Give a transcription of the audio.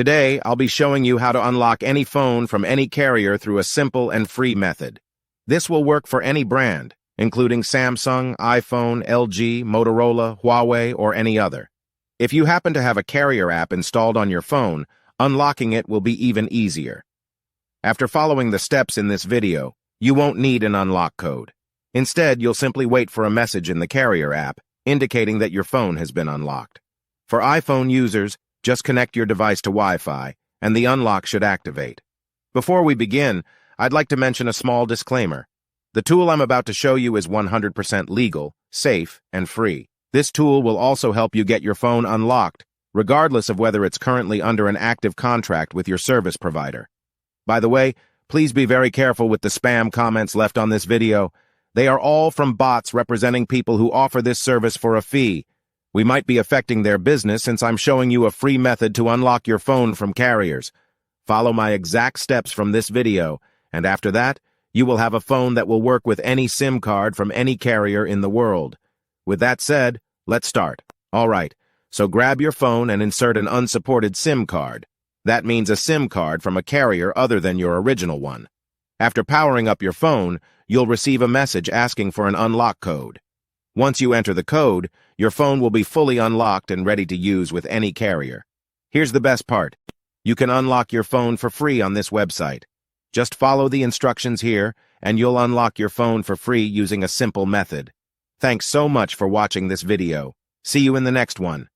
Today, I'll be showing you how to unlock any phone from any carrier through a simple and free method. This will work for any brand, including Samsung, iPhone, LG, Motorola, Huawei, or any other. If you happen to have a carrier app installed on your phone, unlocking it will be even easier. After following the steps in this video, you won't need an unlock code. Instead, you'll simply wait for a message in the carrier app indicating that your phone has been unlocked. For iPhone users, just connect your device to Wi-Fi, and the unlock should activate. Before we begin, I'd like to mention a small disclaimer. The tool I'm about to show you is 100% legal, safe, and free. This tool will also help you get your phone unlocked, regardless of whether it's currently under an active contract with your service provider. By the way, please be very careful with the spam comments left on this video. They are all from bots representing people who offer this service for a fee. We might be affecting their business since I'm showing you a free method to unlock your phone from carriers. Follow my exact steps from this video, and after that, you will have a phone that will work with any SIM card from any carrier in the world. With that said, let's start. Alright, so grab your phone and insert an unsupported SIM card. That means a SIM card from a carrier other than your original one. After powering up your phone, you'll receive a message asking for an unlock code. Once you enter the code, your phone will be fully unlocked and ready to use with any carrier. Here's the best part. You can unlock your phone for free on this website. Just follow the instructions here, and you'll unlock your phone for free using a simple method. Thanks so much for watching this video. See you in the next one.